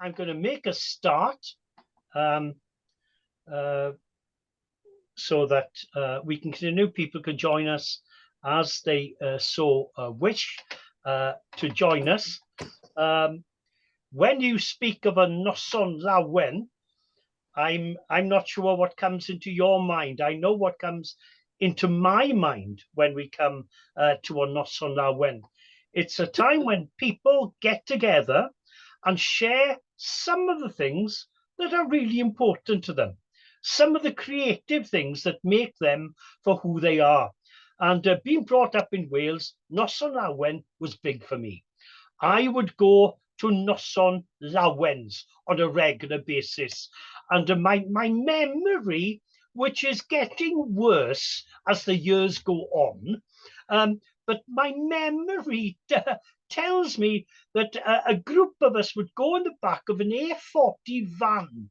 I'm going to make a start so that we can continue. People can join us as they so wish to join us. When you speak of a noson lawen, I'm not sure what comes into your mind. I know what comes into my mind when we come to a noson lawen. It's a time when people get together and share some of the things that are really important to them, some of the creative things that make them for who they are. And being brought up in Wales, noson lawen was big for me. I would go to noson lawens on a regular basis. And my memory, which is getting worse as the years go on, but my memory tells me that a group of us would go in the back of an A40 van,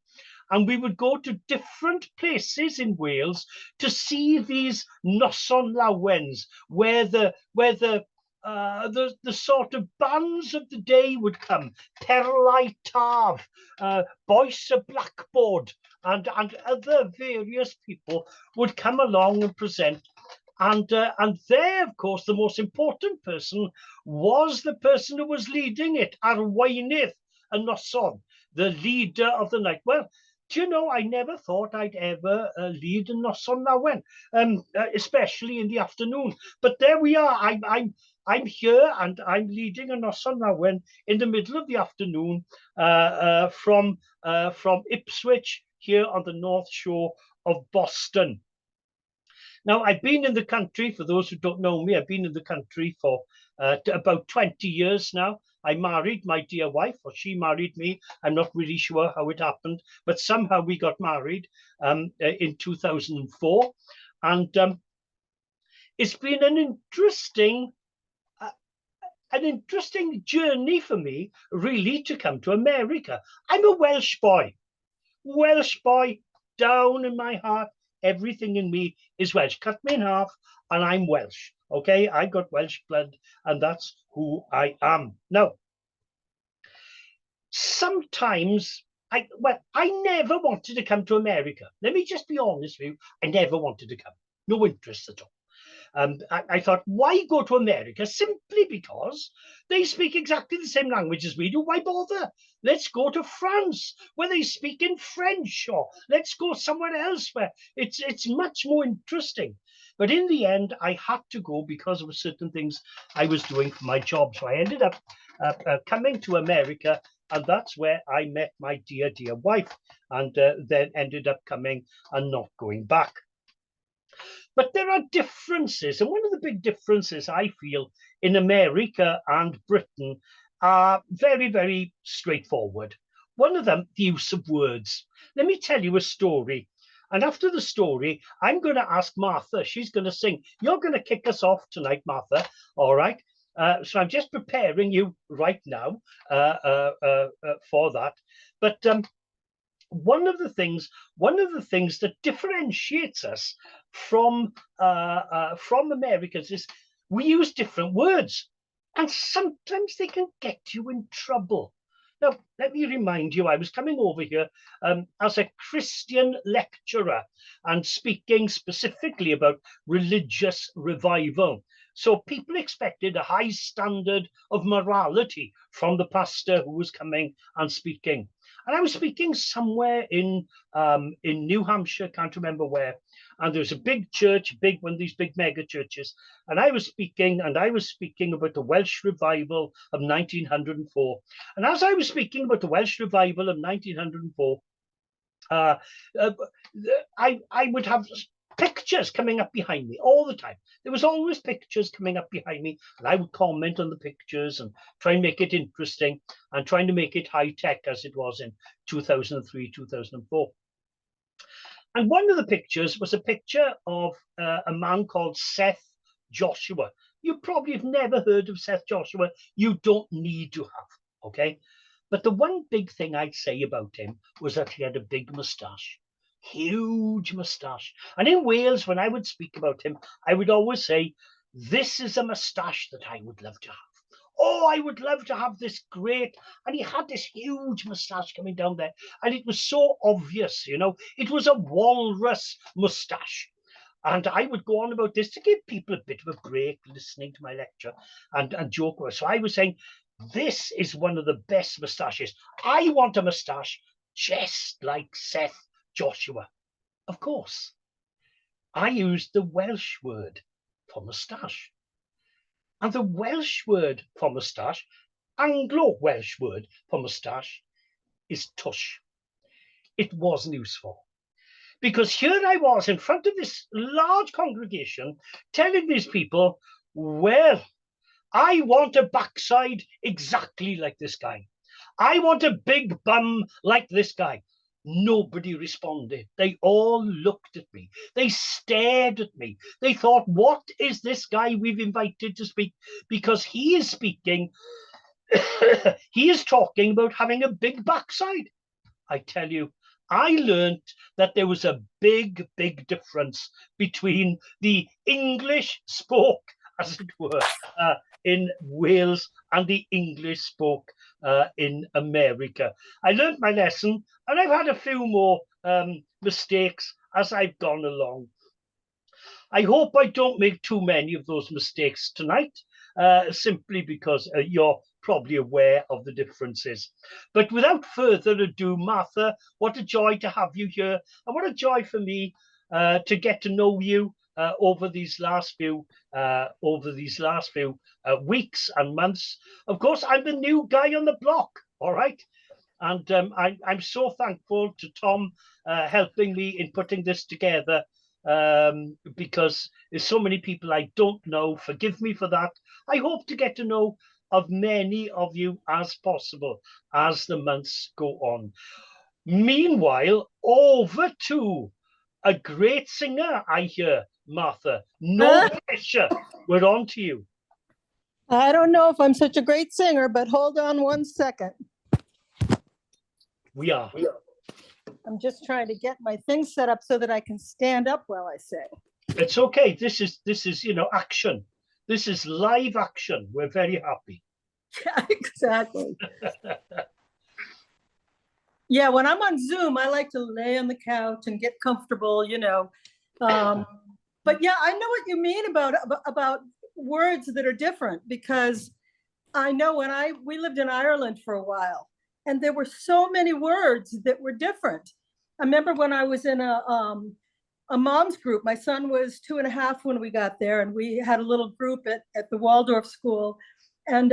and we would go to different places in Wales to see these noson lawens, where the sort of bands of the day would come. Perlau Taf, Boys of Blackboard, and other various people would come along and present. And there, of course, the most important person was the person who was leading it, Arweinydd y Noson, the leader of the night. Well, do you know, I never thought I'd ever lead a noson lawen, especially in the afternoon. But there we are. I'm here and I'm leading a noson lawen in the middle of the afternoon from Ipswich, here on the North Shore of Boston. Now, I've been in the country, for those who don't know me, I've been in the country for about 20 years now. I married my dear wife, or she married me. I'm not really sure how it happened, but somehow we got married in 2004. And it's been an interesting journey for me, really, to come to America. I'm a Welsh boy down in my heart. Everything in me is Welsh. Cut me in half and I'm Welsh. Okay, I got Welsh blood and that's who I am. Now, sometimes I never wanted to come to America. Let me just be honest with you. I never wanted to come. No interest at all. I thought, why go to America? Simply because they speak exactly the same language as we do. Why bother? Let's go to France, where they speak in French, or let's go somewhere else where it's much more interesting. But in the end, I had to go because of certain things I was doing for my job. So I ended up coming to America, and that's where I met my dear wife, and then ended up coming and not going back. But there are differences, and one of the big differences I feel in America and Britain are very, very straightforward. One of them, the use of words. Let me tell you a story. And after the story, I'm going to ask Martha. She's going to sing. You're going to kick us off tonight, Martha. All right. So I'm just preparing you right now for that. But one of the things that differentiates us from Americans is we use different words, and sometimes they can get you in trouble. Now, let me remind you, I was coming over here as a Christian lecturer and speaking specifically about religious revival. So people expected a high standard of morality from the pastor who was coming and speaking. And I was speaking somewhere in New Hampshire, can't remember where. And there was a big church, one of these big mega churches. And I was speaking about the Welsh revival of 1904. And as I was speaking about the Welsh revival of 1904, I would have pictures coming up behind me all the time. There was always pictures coming up behind me, and I would comment on the pictures and try and make it interesting and trying to make it high tech as it was in 2003, 2004. And one of the pictures was a picture of a man called Seth Joshua. You probably have never heard of Seth Joshua. You don't need to have, okay? But the one big thing I'd say about him was that he had a big moustache. Huge moustache. And in Wales, when I would speak about him, I would always say, this is a moustache that I would love to have. oh, I would love to have this great, and he had this huge moustache coming down there, and it was so obvious, you know, it was a walrus moustache. And I would go on about this to give people a bit of a break listening to my lecture and joke with. So I was saying, this is one of the best moustaches. I want a moustache just like Seth Joshua. Of course, I used the Welsh word for moustache. And the Welsh word for moustache, Anglo-Welsh word for moustache, is tush. It wasn't useful. Because here I was in front of this large congregation telling these people, well, I want a backside exactly like this guy. I want a big bum like this guy. Nobody responded. They all looked at me. They stared at me. They thought, what is this guy we've invited to speak? Because he is speaking, he is talking about having a big backside. I tell you, I learned that there was a big, big difference between the English spoke, as it were, in Wales and the English spoke in America. I learned my lesson, and I've had a few more mistakes as I've gone along. I hope I don't make too many of those mistakes tonight, simply because you're probably aware of the differences. But without further ado, Martha, what a joy to have you here, and what a joy for me to get to know you over these last few weeks and months. Of course, I'm the new guy on the block, all right? And I'm so thankful to Tom helping me in putting this together, because there's so many people I don't know. Forgive me for that. I hope to get to know of many of you as possible as the months go on. Meanwhile, over to a great singer, I hear, Martha. No pressure. We're on to you. I don't know if I'm such a great singer, but hold on one second. We are. I'm just trying to get my thing set up so that I can stand up while I sing. It's okay. This is, you know, action. This is live action. We're very happy. Yeah, exactly. Yeah, when I'm on Zoom, I like to lay on the couch and get comfortable, you know. But yeah, I know what you mean about words that are different, because I know when we lived in Ireland for a while, and there were so many words that were different. I remember when I was in a mom's group. My son was 2.5 when we got there, and we had a little group at the Waldorf school. And,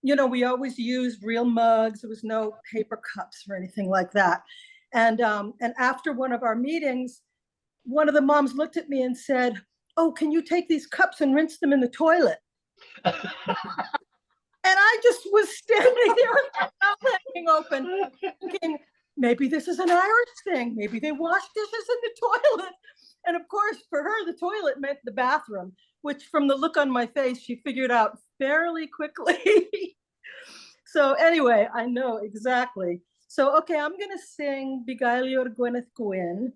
you know, we always used real mugs. There was no paper cups or anything like that. And after one of our meetings, one of the moms looked at me and said, "Oh, can you take these cups and rinse them in the toilet?" And I just was standing there with my mouth hanging open, thinking, maybe this is an Irish thing. Maybe they wash dishes in the toilet. And of course, for her, the toilet meant the bathroom, which from the look on my face, she figured out fairly quickly. So anyway, I know exactly. So, okay, I'm going to sing Begailiwr Gwyneth Gwyn.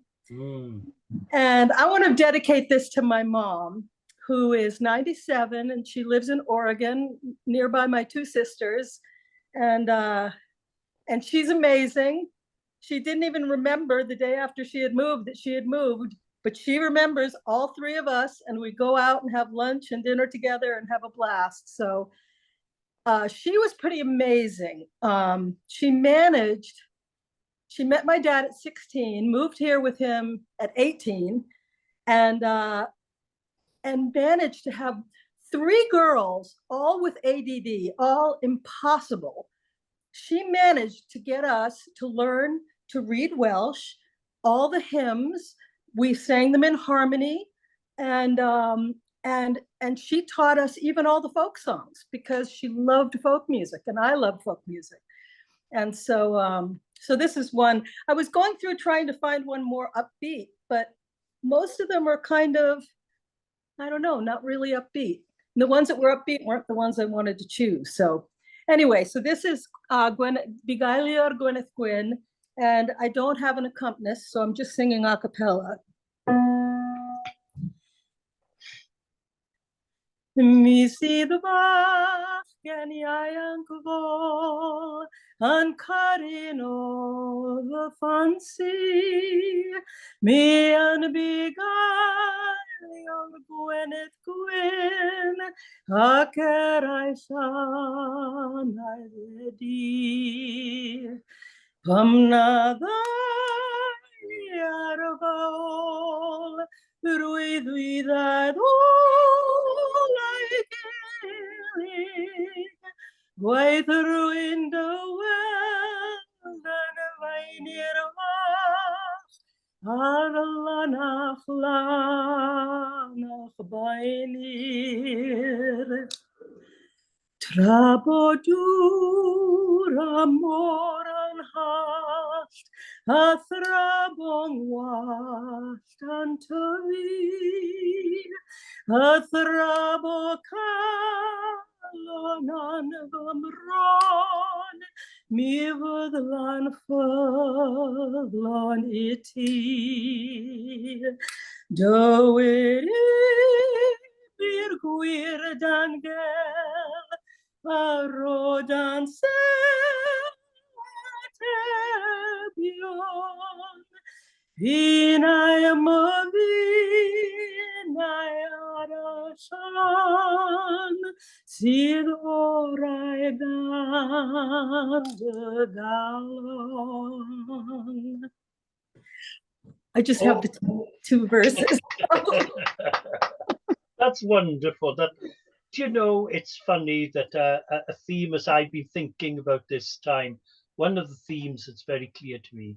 And I want to dedicate this to my mom, who is 97, and she lives in Oregon, nearby my 2 sisters. And she's amazing. She didn't even remember the day after she had moved that she had moved, but she remembers all 3 of us, and we go out and have lunch and dinner together and have a blast. So she was pretty amazing. She met my dad at 16, moved here with him at 18, and managed to have 3 girls, all with ADD, all impossible. She managed to get us to learn to read Welsh, all the hymns. We sang them in harmony, and she taught us even all the folk songs, because she loved folk music and I loved folk music. And so so this is one. I was going through trying to find one more upbeat, but most of them are kind of, I don't know, not really upbeat. And the ones that were upbeat weren't the ones I wanted to choose. So anyway, so this is Begailiwr Gwyneth Gwyn, and I don't have an accompanist, so I'm just singing a cappella. Mi sydd bach gen iau gwbl yn carin o fy ffansi. Mi yn bugail gwenydd gwyn ac eraill anau wedi. Pam na ddau ar y fawl, rwyddwyddau ôl ei gilydd. Gwaith rwy'n dywel yn y fain i'r fach, ar lanach baenir. Tra bod dŵr a môr yn hallt, a thrabong wallt yn tyfu, a thrabo calon yn fy mron, mi fyddlan ffyddlon I ti. Dywyd i'r gwir dan gel, a rodan setebion. Finau myfinau ar y sian, sydd orau gan dy galon. I just have the two verses. That's wonderful. Do you know, it's funny that a theme, as I've been thinking about this time, one of the themes that's very clear to me,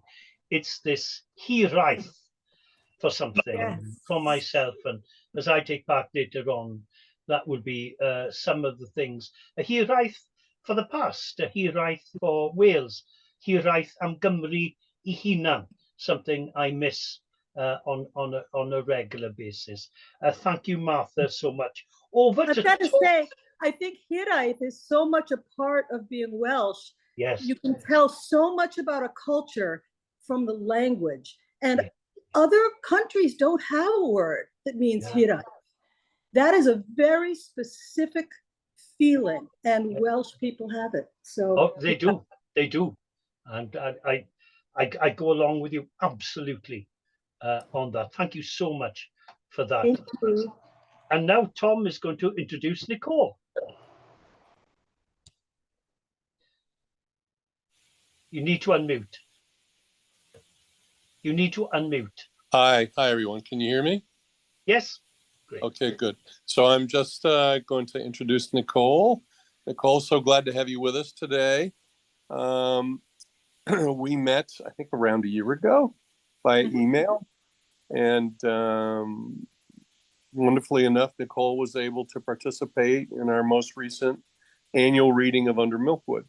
it's this hiraeth for something, for myself. And as I take part later on, that will be some of the things. A hiraeth for the past, a hiraeth for Wales, hiraeth am Gymru I hunan, something I miss on a regular basis. Thank you, Martha, so much. I've got to say, I think hiraeth is so much a part of being Welsh. Yes. You can tell so much about a culture from the language. And other countries don't have a word that means hiraeth. That is a very specific feeling, and Welsh people have it. So they do. And I go along with you absolutely on that. Thank you so much for that. Thank you. And now Tom is going to introduce Nicole. You need to unmute. Hi, everyone. Can you hear me? Yes. Great. Okay, good. So I'm just going to introduce Nicole. Nicole, so glad to have you with us today. We met, I think, around a year ago by email. And wonderfully enough, Nicole was able to participate in our most recent annual reading of Under Milkwood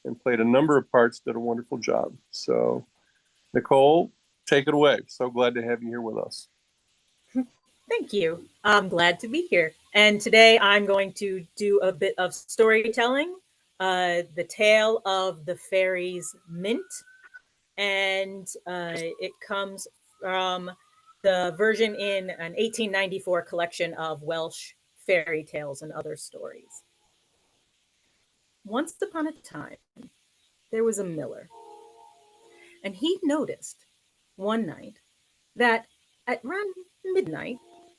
and played a number of parts, did a wonderful job. So, Nicole, take it away. So glad to have you here with us. Thank you. I'm glad to be here. And today I'm going to do a bit of storytelling, the tale of the fairies Mint. And it comes from the version in an 1894 collection of Welsh fairy tales and other stories. Once upon a time, there was a miller, and he noticed one night that at around midnight,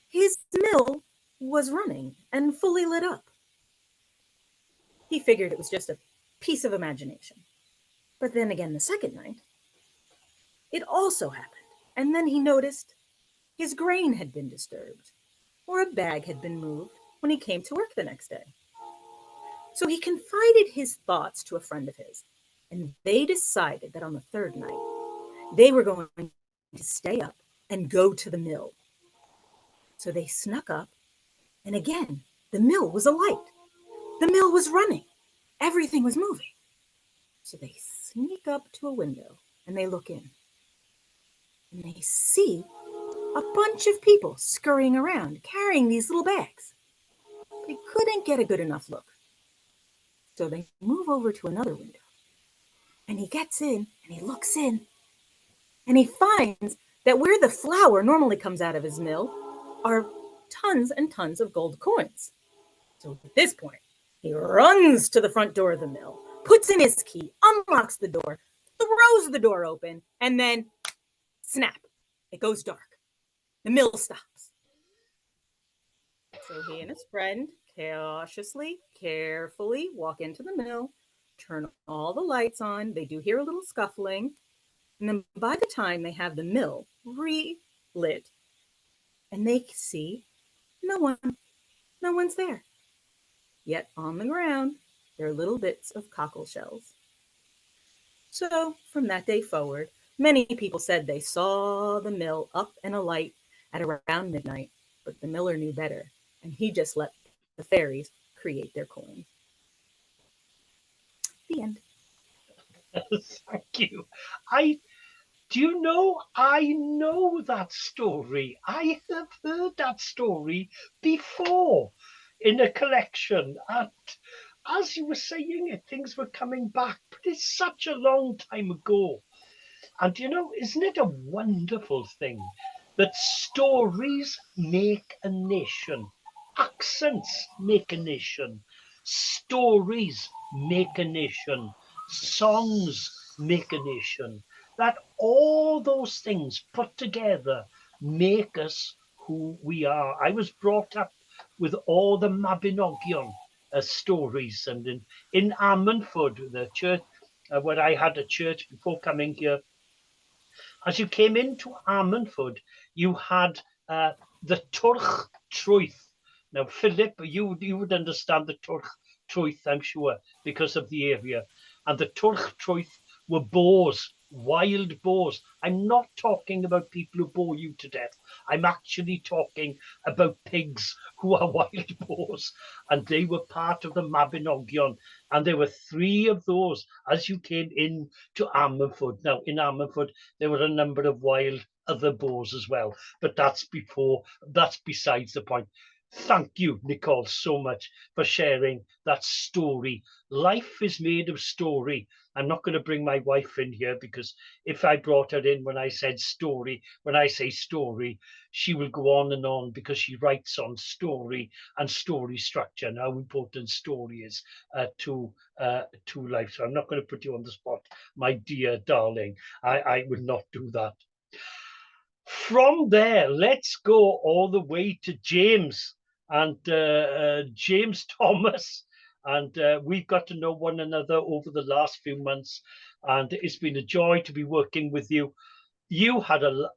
his mill was running and fully lit up. He figured it was just a piece of imagination. But then again, the second night, it also happened. And then he noticed his grain had been disturbed, or a bag had been moved when he came to work the next day. So he confided his thoughts to a friend of his, and they decided that on the third night, they were going to stay up and go to the mill. So they snuck up, and again, the mill was alight. The mill was running. Everything was moving. So they sneak up to a window, and they look in. And they see a bunch of people scurrying around, carrying these little bags. They couldn't get a good enough look. So they move over to another window. And he gets in, and he looks in, and he finds that where the flour normally comes out of his mill are tons and tons of gold coins. So at this point, he runs to the front door of the mill, puts in his key, unlocks the door, throws the door open, and then snap, it goes dark. The mill stops. So he and his friend cautiously, carefully walk into the mill, turn all the lights on. They do hear a little scuffling. And then by the time they have the mill relit, and they see no one's there. Yet on the ground, there are little bits of cockle shells. So from that day forward, many people said they saw the mill up and alight at around midnight, but the miller knew better, and he just let the fairies create their coins. The end. Thank you. Do you know, I know that story. I have heard that story before in a collection. And as you were saying it, things were coming back, but it's such a long time ago. And you know, isn't it a wonderful thing that stories make a nation, accents make a nation, stories make a nation, songs make a nation, that all those things put together make us who we are. I was brought up with all the Mabinogion stories, and in Ammanford, the church, where I had a church before coming here, as you came into Ammanford, you had the Twrch Trwyth. Now, Philip, you would understand the Twrch Trwyth, I'm sure, because of the area. And the Twrch Trwyth were boars, wild boars. I'm not talking about people who bore you to death. I'm actually talking about pigs who are wild boars. And they were part of the Mabinogion. And there were 3 of those as you came in to Ammanford. Now, in Ammanford, there were a number of wild other boars as well. But that's besides the point. Thank you, Nicole, so much for sharing that story. Life is made of story. I'm not going to bring my wife in here, because if I brought her in when I say story, she will go on and on, because she writes on story and story structure and how important story is to life. So I'm not going to put you on the spot, my dear darling. I will not do that. From there, let's go all the way to James and James Thomas. And we've got to know one another over the last few months. And it's been a joy to be working with you. You had a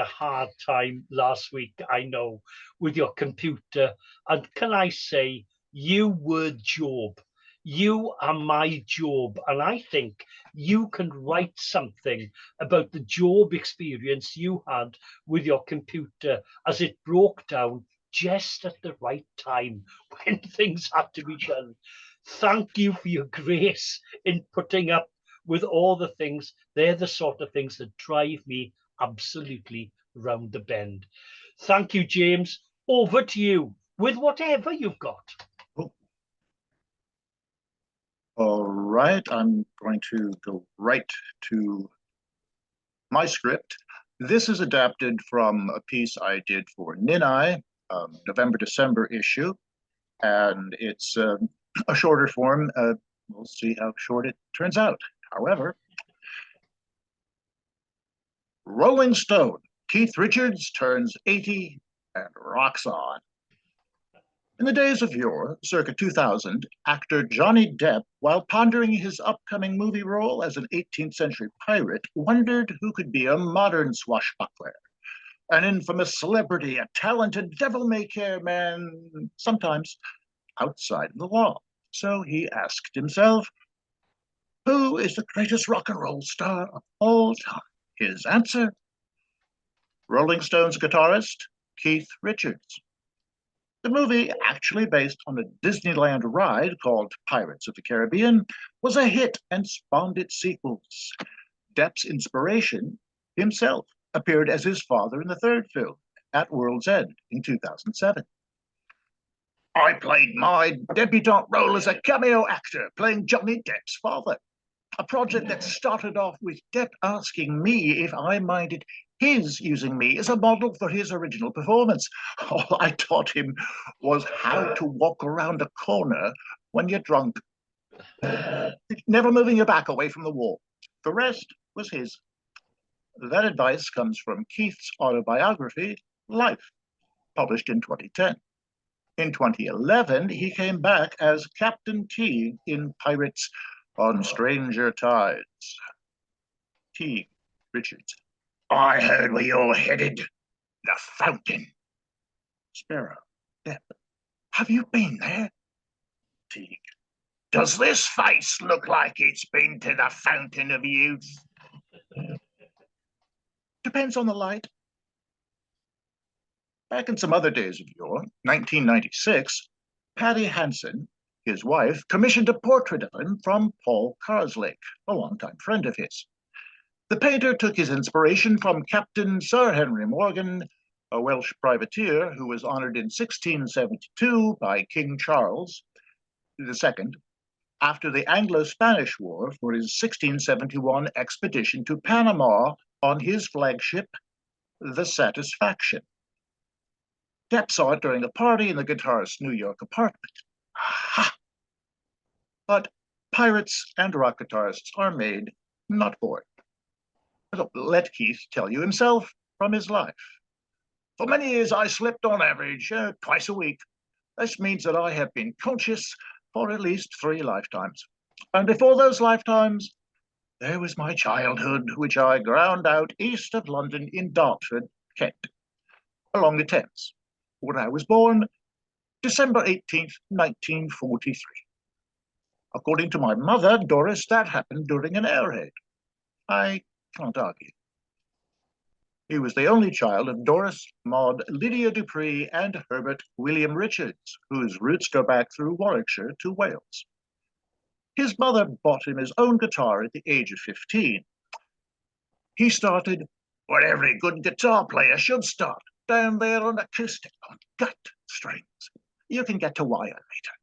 hard time last week, I know, with your computer. And can I say, you were Job. You are my Job, and I think you can write something about the Job experience you had with your computer as it broke down just at the right time when things had to be done. Thank you for your grace in putting up with all the things. They're the sort of things that drive me absolutely round the bend. Thank you, James. Over to you with whatever you've got. All right, I'm going to go right to my script. This is adapted from a piece I did for Ninai, November-December issue, and it's a shorter form. We'll see how short it turns out. However, Rolling Stone, Keith Richards turns 80 and rocks on. In the days of yore, circa 2000, actor Johnny Depp, while pondering his upcoming movie role as an 18th century pirate, wondered who could be a modern swashbuckler. An infamous celebrity, a talented devil-may-care man, sometimes outside of the law. So he asked himself, who is the greatest rock and roll star of all time? His answer, Rolling Stones guitarist Keith Richards. The movie, actually based on a Disneyland ride called Pirates of the Caribbean, was a hit and spawned its sequels. Depp's inspiration, himself, appeared as his father in the 3rd film, At World's End, in 2007. I played my debutante role as a cameo actor, playing Johnny Depp's father. A project that started off with Depp asking me if I minded He's using me as a model for his original performance. All I taught him was how to walk around a corner when you're drunk, never moving your back away from the wall. The rest was his. That advice comes from Keith's autobiography, Life, published in 2010. In 2011, he came back as Captain Teague in Pirates on Stranger Tides. Teague, Richards. I heard where you're headed. The fountain. Sparrow. Depp. Have you been there? Teague. Does this face look like it's been to the fountain of youth? Depends on the light. Back in some other days of yore, 1996, Patty Hansen, his wife, commissioned a portrait of him from Paul Carslake, a longtime friend of his. The painter took his inspiration from Captain Sir Henry Morgan, a Welsh privateer who was honored in 1672 by King Charles II after the Anglo-Spanish War for his 1671 expedition to Panama on his flagship, the Satisfaction. Depp saw it during a party in the guitarist's New York apartment. Aha! But pirates and rock guitarists are made, not born. Let Keith tell you himself from his life. For many years, I slept on average twice a week. This means that I have been conscious for at least 3 lifetimes. And before those lifetimes, there was my childhood, which I ground out east of London in Dartford, Kent, along the Thames, where I was born December 18th, 1943. According to my mother, Doris, that happened during an air raid. I can't argue. He was the only child of Doris Maud Lydia Dupree and Herbert William Richards, whose roots go back through Warwickshire to Wales. His mother bought him his own guitar at the age of 15. He started where every good guitar player should start, down there on acoustic, on gut strings. You can get to wire later.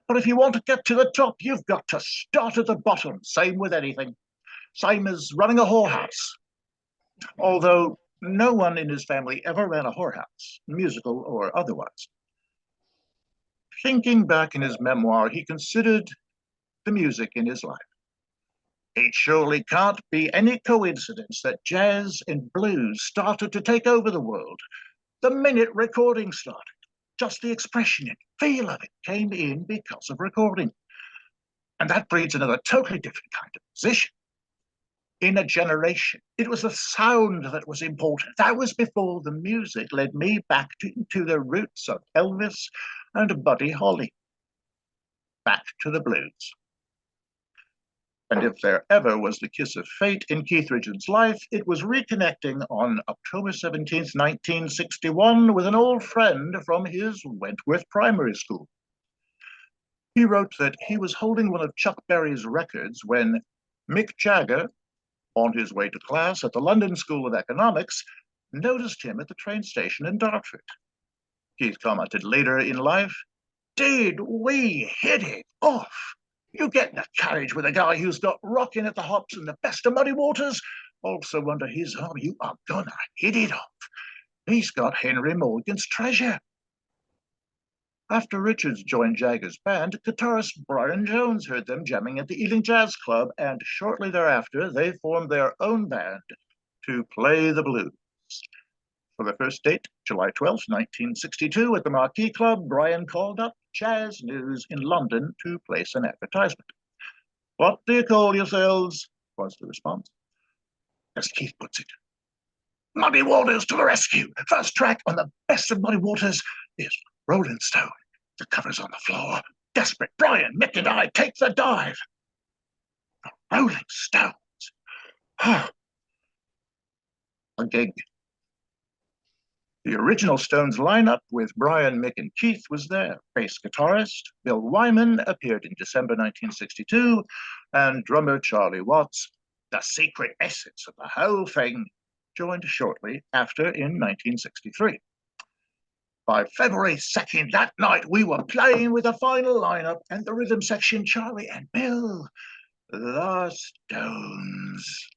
But if you want to get to the top, you've got to start at the bottom. Same with anything. Same as running a whorehouse. Although no one in his family ever ran a whorehouse, musical or otherwise. Thinking back in his memoir, he considered the music in his life. It surely can't be any coincidence that jazz and blues started to take over the world the minute recording started. Just the expression and feel of it came in because of recording. And that breeds another totally different kind of musician. In a generation, it was the sound that was important. That was before the music led me back to the roots of Elvis and Buddy Holly. Back to the blues. And if there ever was the kiss of fate in Keith Richards' life, it was reconnecting on October 17th, 1961 with an old friend from his Wentworth Primary School. He wrote that he was holding one of Chuck Berry's records when Mick Jagger, on his way to class at the London School of Economics, noticed him at the train station in Dartford. Keith commented later in life, "Did we hit it off? You get in a carriage with a guy who's got rocking at the hops and the best of Muddy Waters, also under his arm, you are gonna hit it off. He's got Henry Morgan's treasure." After Richards joined Jagger's band, guitarist Brian Jones heard them jamming at the Ealing Jazz Club, and shortly thereafter, they formed their own band to play the blues. For the first date, July 12th, 1962, at the Marquee Club, Brian called up Jazz News in London to place an advertisement. "What do you call yourselves?" was the response. As Keith puts it, "Muddy Waters to the rescue. First track on the best of Muddy Waters is Rolling Stone. The cover's on the floor. Desperate. Brian, Mick and I take the dive." The Rolling Stones. A gig. The original Stones lineup with Brian, Mick, and Keith was there. Bass guitarist Bill Wyman appeared in December 1962, and drummer Charlie Watts, the secret essence of the whole thing, joined shortly after in 1963. By February 2nd, that night, we were playing with the final lineup and the rhythm section, Charlie and Bill, the Stones.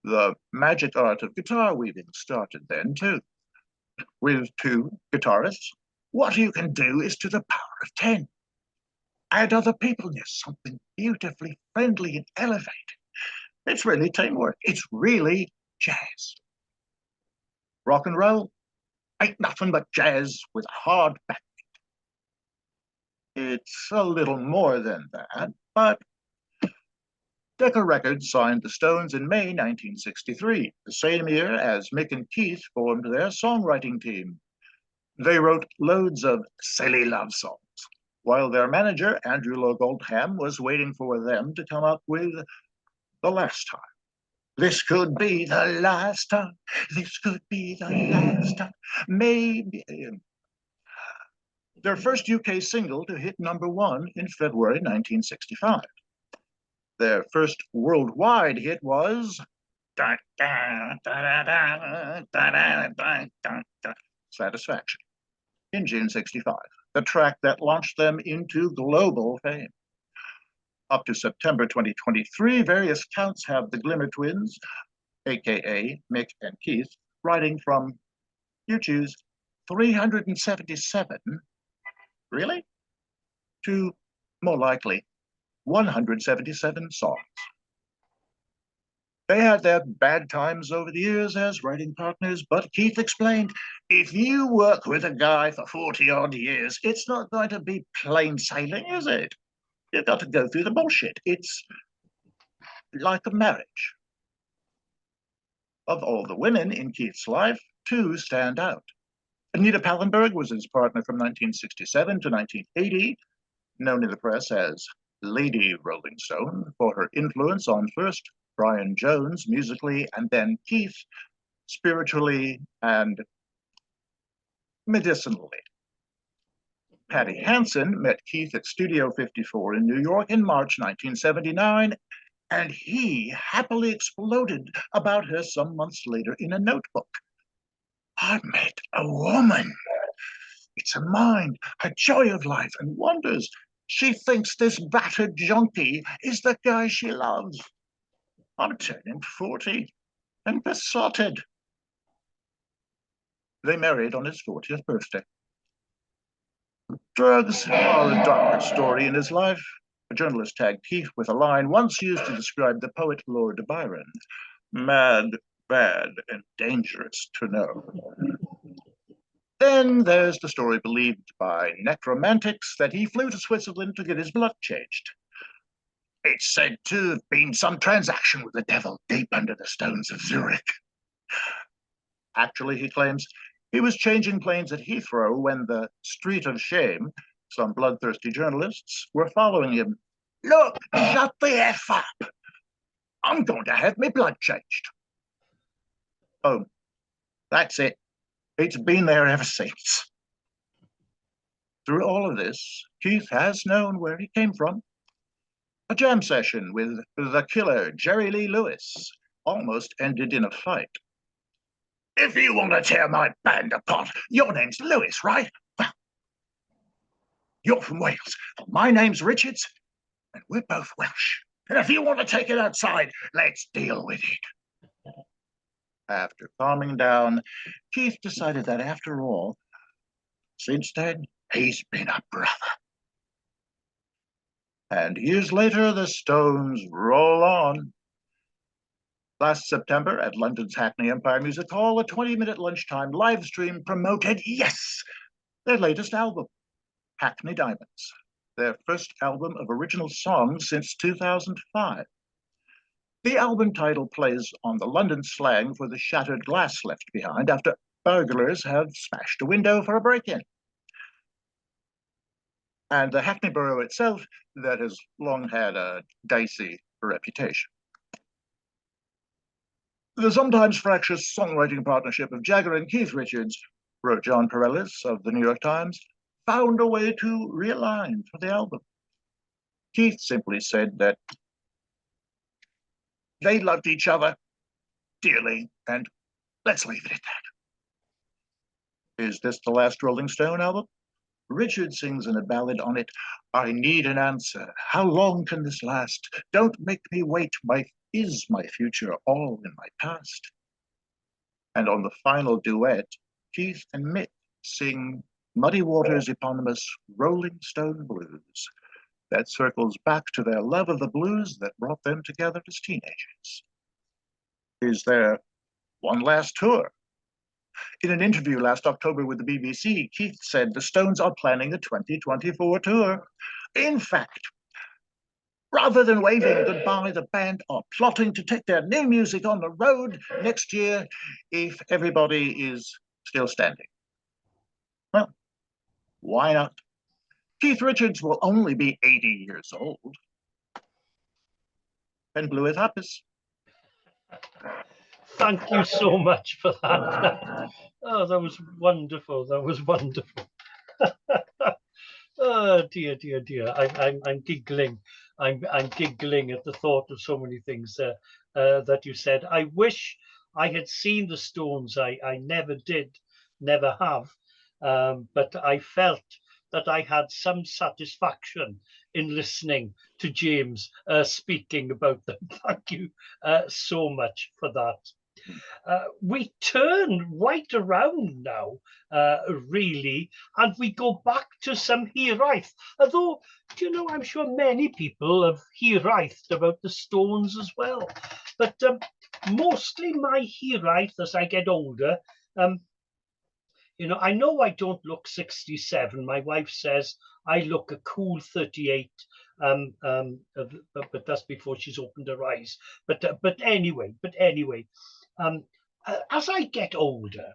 The magic art of guitar weaving started then too. With two guitarists, what you can do is to the power of 10. Add other people and there's something beautifully friendly and elevated. It's really teamwork. It's really jazz. Rock and roll ain't nothing but jazz with a hard back. It's a little more than that, but Decca Records signed the Stones in May 1963, the same year as Mick and Keith formed their songwriting team. They wrote loads of silly love songs, while their manager, Andrew Lowe Goldham, was waiting for them to come up with The Last Time. This could be the last time. This could be the last time. Maybe. Their first UK single to hit #1 in February 1965. Their first worldwide hit was Satisfaction in June '65, the track that launched them into global fame. Up to September 2023, various counts have the Glimmer Twins, aka Mick and Keith, writing from, you choose, 377, really? To, more likely, 177 songs. They had their bad times over the years as writing partners, but Keith explained, if you work with a guy for 40-odd years, it's not going to be plain sailing, is it? You've got to go through the bullshit. It's like a marriage. Of all the women in Keith's life, two stand out. Anita Pallenberg was his partner from 1967 to 1980, known in the press as Lady Rolling Stone for her influence on first Brian Jones musically and then Keith spiritually and medicinally. Patty Hansen met Keith at Studio 54 in New York in March 1979, and he happily exploded about her some months later in a notebook. I met a woman. It's a mind, a joy of life and wonders. She thinks this battered junkie is the guy she loves. I'm turning 40 and besotted. They married on his 40th birthday. Drugs are a darker story in his life. A journalist tagged Keith with a line once used to describe the poet Lord Byron. Mad, bad, and dangerous to know. Then there's the story believed by necromantics that he flew to Switzerland to get his blood changed. It's said to have been some transaction with the devil deep under the stones of Zurich. Actually, he claims, he was changing planes at Heathrow when the Street of Shame, some bloodthirsty journalists, were following him. Look, shut the F up. I'm going to have my blood changed. Oh, that's it. It's been there ever since. Through all of this, Keith has known where he came from. A jam session with the killer Jerry Lee Lewis almost ended in a fight. If you want to tear my band apart, your name's Lewis, right? Well, you're from Wales. My name's Richards, and we're both Welsh. And if you want to take it outside, let's deal with it. After calming down, Keith decided that after all, since then, he's been a brother. And years later, the Stones roll on. Last September at London's Hackney Empire Music Hall, a 20-minute lunchtime live stream promoted, yes, their latest album, Hackney Diamonds, their first album of original songs since 2005. The album title plays on the London slang for the shattered glass left behind after burglars have smashed a window for a break-in. And the Hackney borough itself that has long had a dicey reputation. The sometimes fractious songwriting partnership of Jagger and Keith Richards, wrote John Perellis of the New York Times, found a way to realign for the album. Keith simply said that they loved each other dearly, and let's leave it at that. Is this the last Rolling Stone album? Richard sings in a ballad on it, I need an answer. How long can this last? Don't make me wait. My Is my future all in my past? And on the final duet, Keith and Mick sing Muddy Waters' eponymous Rolling Stone Blues that circles back to their love of the blues that brought them together as teenagers. Is there one last tour? In an interview last October with the BBC, Keith said the Stones are planning a 2024 tour. In fact, rather than waving goodbye, the band are plotting to take their new music on the road next year if everybody is still standing. Well, why not? Keith Richards will only be 80 years old. And Blue is Happis. Thank you so much for that. Oh, that was wonderful. That was wonderful. Oh dear, dear, dear. I'm giggling. I'm giggling at the thought of so many things that you said. I wish I had seen the Stones. I never did, never have. But I felt that I had some satisfaction in listening to James speaking about them. Thank you so much for that. We turn right around now, really, and we go back to some hiraeth. Although, do you know, I'm sure many people have hiraethed about the Stones as well. But mostly my hiraeth as I get older, you know I don't look 67. My wife says I look a cool 38. But that's before she's opened her eyes. But anyway, as I get older,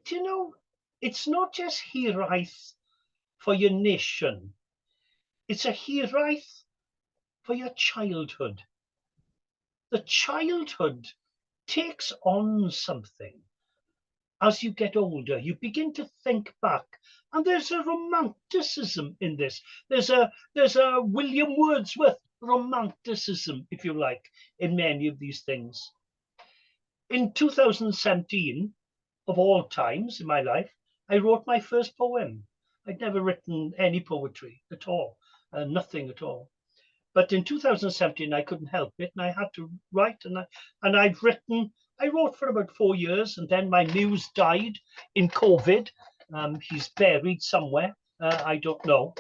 do you know, it's not just hiraeth for your nation. It's a hiraeth for your childhood. The childhood takes on something. As you get older, you begin to think back, and there's a romanticism in this. There's a William Wordsworth romanticism, if you like, in many of these things. In 2017, of all times in my life, I wrote my first poem. I'd never written any poetry at all, nothing at all. But in 2017, I couldn't help it, and I had to write. I wrote for about 4 years, and then my muse died in COVID. He's buried somewhere. I don't know.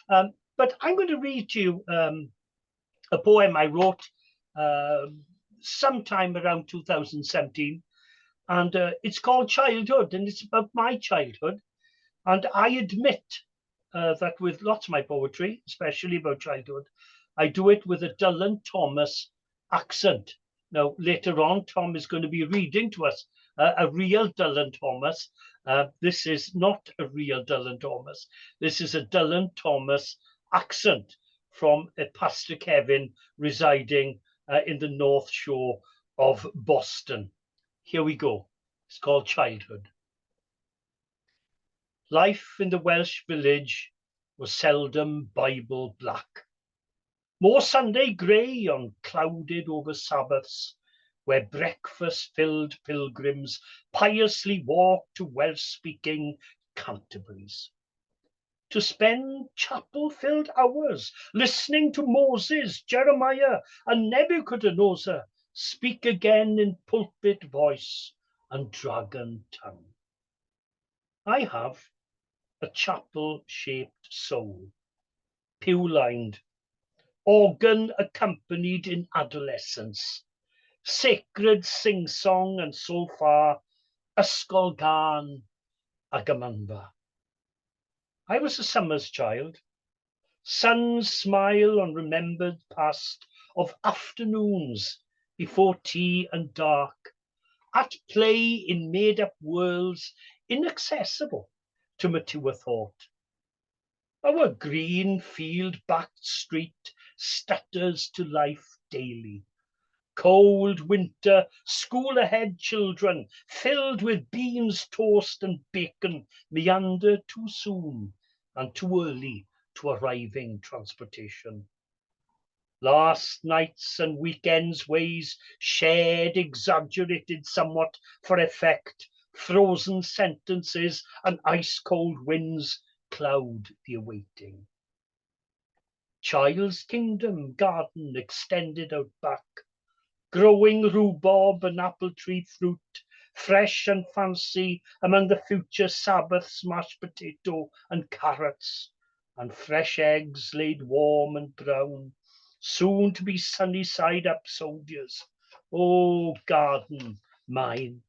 But I'm going to read to you a poem I wrote sometime around 2017. And it's called Childhood, and it's about my childhood. And I admit that with lots of my poetry, especially about childhood, I do it with a Dylan Thomas accent. Now, later on, Tom is going to be reading to us a real Dylan Thomas. This is not a real Dylan Thomas. This is a Dylan Thomas accent from Pastor Kevin residing in the North Shore of Boston. Here we go. It's called Childhood. Life in the Welsh village was seldom Bible black. More Sunday grey on clouded over Sabbaths, where breakfast-filled pilgrims piously walked to Welsh-speaking Canterbury's. To spend chapel-filled hours listening to Moses, Jeremiah, and Nebuchadnezzar speak again in pulpit voice and dragon tongue. I have a chapel-shaped soul, pew-lined, organ accompanied in adolescence, sacred sing-song, and so far, ysgol gân ag ymanfa. I was a summer's child. Sun's smile on remembered past of afternoons before tea and dark, at play in made-up worlds inaccessible to mature thought. Our green field-backed street stutters to life daily. Cold winter, school-ahead children, filled with beans, toast and bacon, meander too soon and too early to arriving transportation. Last nights and weekends' ways shared, exaggerated somewhat for effect, frozen sentences and ice-cold winds cloud the awaiting. Child's kingdom garden extended out back, growing rhubarb and apple tree fruit, fresh and fancy among the future Sabbath's mashed potato and carrots, and fresh eggs laid warm and brown, soon to be sunny side up soldiers. Oh, garden mine.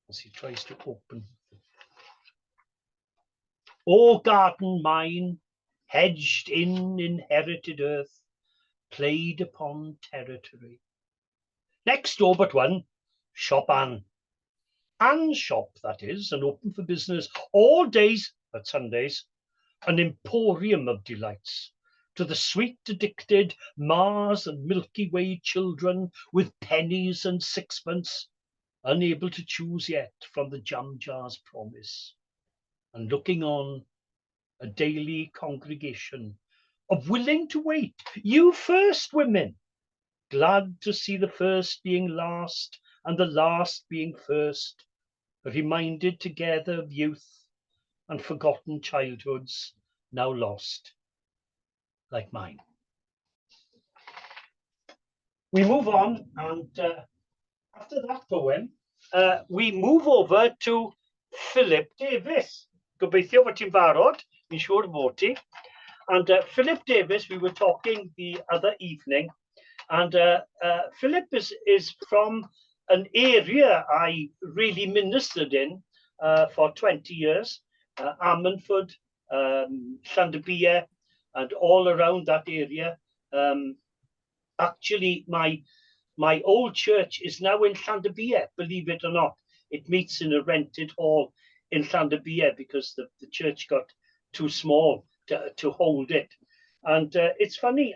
As he tries to open. Oh, garden mine, hedged in inherited earth, played upon territory. Next door but one, Shop Ann. Ann's shop, that is, and open for business all days but Sundays, an emporium of delights to the sweet addicted Mars and Milky Way children with pennies and sixpence, unable to choose yet from the jam jar's promise, and looking on a daily congregation of willing to wait, you first women, glad to see the first being last and the last being first, reminded together of youth and forgotten childhoods now lost, like mine. We move on, and after that poem, we move over to Philip Davis. Gobeithio bod ti'n barod, fi'n siŵr bod ti. And Philip Davis, we were talking the other evening, and Philip is from an area I really ministered in for 20 years, Ammanford, Llandybie, and all around that area. Actually, my old church is now in Llandybie, believe it or not. It meets in a rented hall in Llandybie because the church got too small to hold it. And it's funny,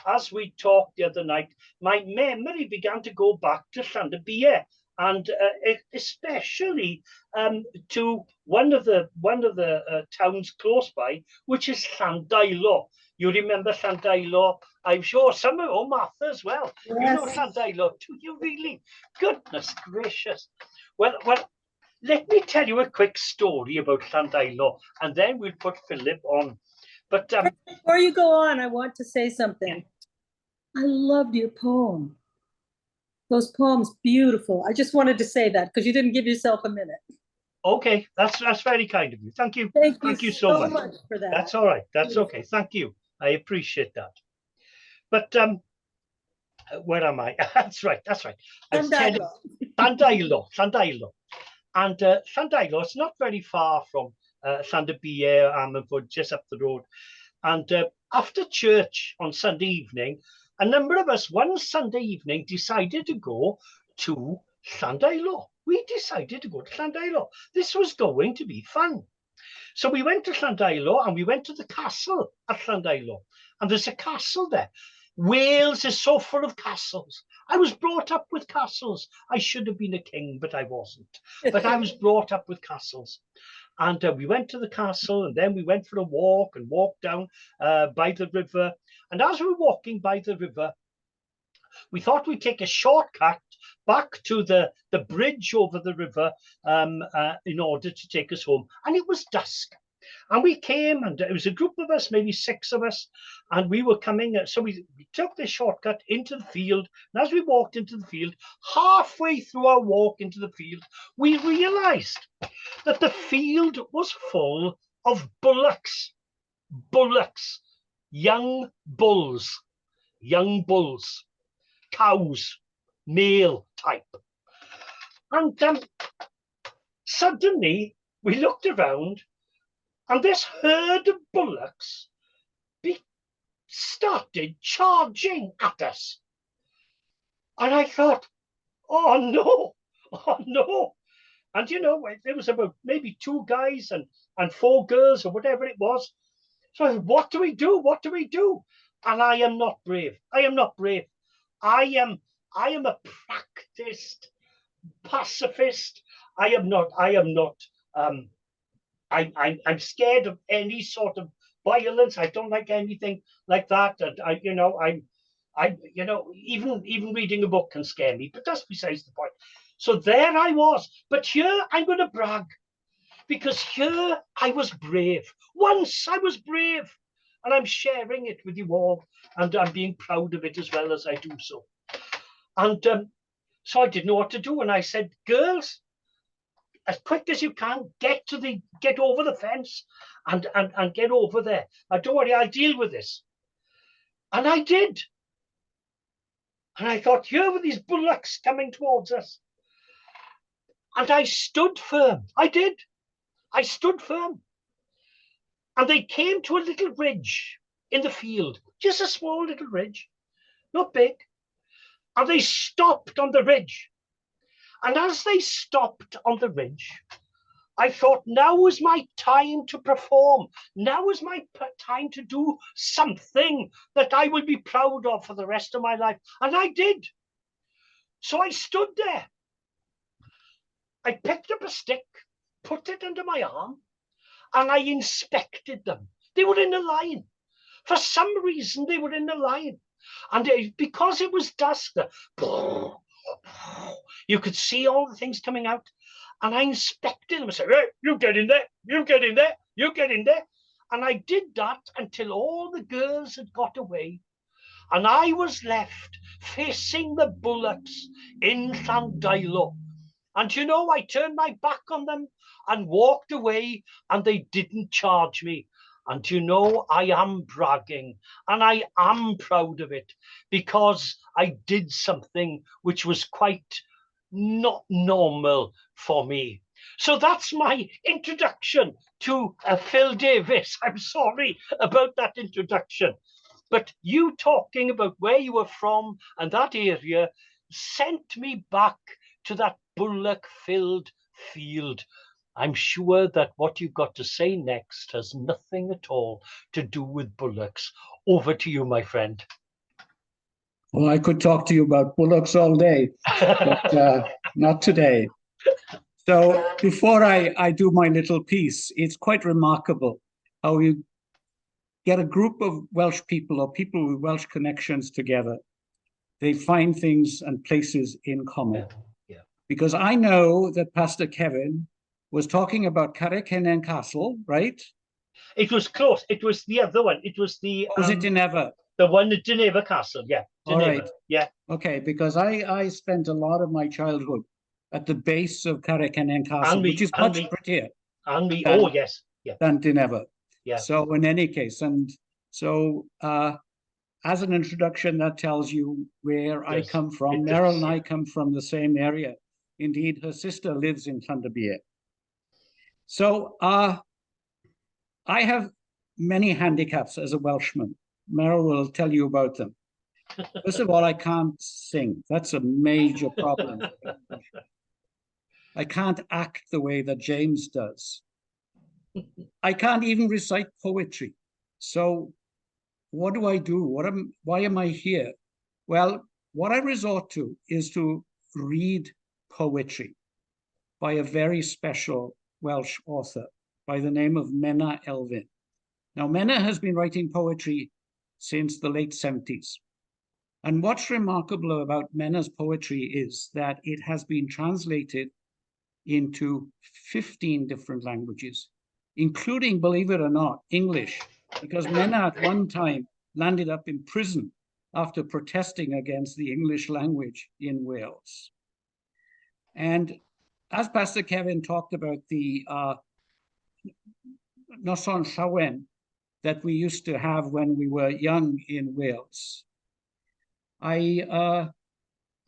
as we talked the other night, my memory began to go back to Llandybie, and especially to one of the towns close by, which is Llandailo. You remember Llandailo? I'm sure some of Martha as well. Yes. You know Llandailo, do you really? Goodness gracious. Well, let me tell you a quick story about Llandailo, and then we'll put Philip on. But before you go on, I want to say something. I loved your poem. Those poems, beautiful. I just wanted to say that because you didn't give yourself a minute. Okay, that's very kind of you. Thank you. Thank you so much for that. That's all right. That's okay. Thank you. I appreciate that. But where am I? That's right. Llandailo. Llandailo. And Llandailo, it's not very far from Llandybie, Ammanford, just up the road. And after church on Sunday evening, a number of us one Sunday evening decided to go to Llandailo. We decided to go to Llandailo. This was going to be fun. So we went to Llandailo and we went to the castle at Llandailo. And there's a castle there. Wales is so full of castles. I was brought up with castles. I should have been a king, but I wasn't. But I was brought up with castles. And we went to the castle, and then we went for a walk and walked down by the river. And as we were walking by the river, we thought we'd take a shortcut back to the bridge over the river in order to take us home. And it was dusk. And we came, and it was a group of us, maybe 6 of us, and we were coming. So we took this shortcut into the field. And as we walked into the field, halfway through our walk into the field, we realized that the field was full of bullocks, young bulls, cows, male type. And suddenly we looked around, and this herd of bullocks started charging at us. And I thought, oh no. And you know, there was about maybe 2 guys and 4 girls or whatever it was. So I thought, what do we do? And I am not brave. I am a practiced pacifist. I'm scared of any sort of violence. I don't like anything like that. And even reading a book can scare me, but that's besides the point. So there I was. But here I'm going to brag, because here I was brave. Once I was brave. and I'm sharing it with you all, and I'm being proud of it as well as I do so. And so I didn't know what to do, and I said, girls, as quick as you can, get over the fence and get over there. Don't worry, I'll deal with this. And I did. And I thought, here were these bullocks coming towards us. And I stood firm. I did. I stood firm. And they came to a little ridge in the field, just a small little ridge, not big. And they stopped on the ridge. And as they stopped on the ridge, I thought, now was my time to perform. Now was my time to do something that I will be proud of for the rest of my life. And I did. So I stood there. I picked up a stick, put it under my arm, and I inspected them. They were in a line. For some reason, they were in a line. And because it was dusk, you could see all the things coming out. And I inspected them and said, hey, you get in there, you get in there, you get in there. And I did that until all the girls had got away. And I was left facing the bullocks in Llandilo. And you know, I turned my back on them and walked away, and they didn't charge me. And you know, I am bragging, and I am proud of it, because I did something which was quite not normal for me. So that's my introduction to Phil Davis. I'm sorry about that introduction. But you talking about where you were from and that area sent me back to that bullock-filled field. I'm sure that what you've got to say next has nothing at all to do with bullocks. Over to you, my friend. Well, I could talk to you about bullocks all day, but not today. So before I do my little piece, it's quite remarkable how you get a group of Welsh people or people with Welsh connections together. They find things and places in common. Yeah. Because I know that Pastor Kevin was talking about Carrick-Hennan Castle, right? It was close. It was the other one. It was the... Was it Dineffer? The one at Dineffer Castle, yeah. All right. Yeah. Okay, because I spent a lot of my childhood at the base of Carrick-Hennan Castle, which is much prettier. And me, than, oh yes, yeah. Than Dineffer. Yeah. So in any case, and so as an introduction, that tells you where I come from. Meryl and I come from the same area. Indeed, her sister lives in Llandybie. So I have many handicaps as a Welshman. Meryl will tell you about them. First of all, I can't sing. That's a major problem. I can't act the way that James does. I can't even recite poetry. So what do I do? Why am I here? Well, what I resort to is to read poetry by a very special Welsh author by the name of Menna Elfyn. Now, Menna has been writing poetry since the late 70s. And what's remarkable about Menna's poetry is that it has been translated into 15 different languages, including, believe it or not, English, because Menna at one time landed up in prison after protesting against the English language in Wales. And as Pastor Kevin talked about the Noson Llawen that we used to have when we were young in Wales, I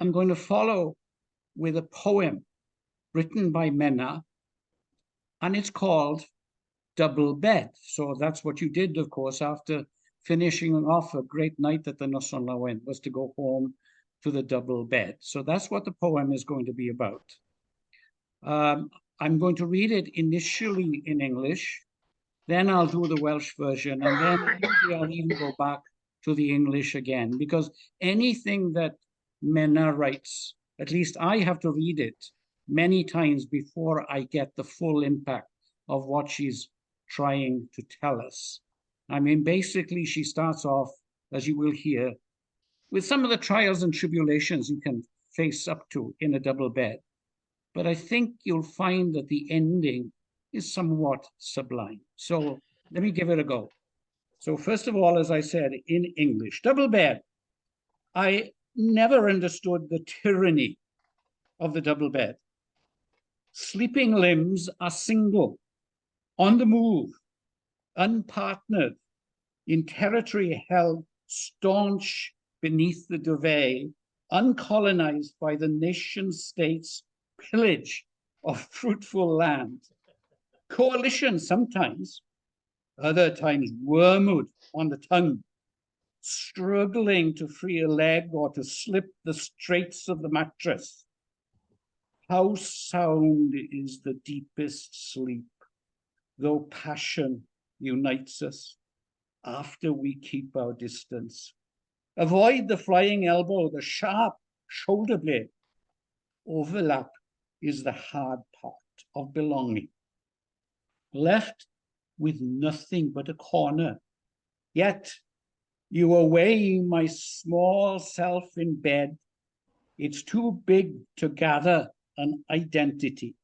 am going to follow with a poem written by Menna, and it's called Double Bed. So that's what you did, of course, after finishing off a great night at the Noson Llawen, was to go home to the double bed. So that's what the poem is going to be about. I'm going to read it initially in English, then I'll do the Welsh version, and then maybe I'll even go back to the English again, because anything that Menna writes, at least I have to read it many times before I get the full impact of what she's trying to tell us. I mean, basically, she starts off, as you will hear, with some of the trials and tribulations you can face up to in a double bed. But I think you'll find that the ending is somewhat sublime. So let me give it a go. So first of all, as I said, in English, double bed. I never understood the tyranny of the double bed. Sleeping limbs are single, on the move, unpartnered, in territory held staunch beneath the duvet, uncolonized by the nation state's pillage of fruitful land. Coalition sometimes, other times wormwood on the tongue, struggling to free a leg or to slip the straits of the mattress. How sound is the deepest sleep, though passion unites us after we keep our distance. Avoid the flying elbow, the sharp shoulder blade. Overlap is the hard part of belonging. Left with nothing but a corner, yet you away my small self in bed. It's too big to gather an identity.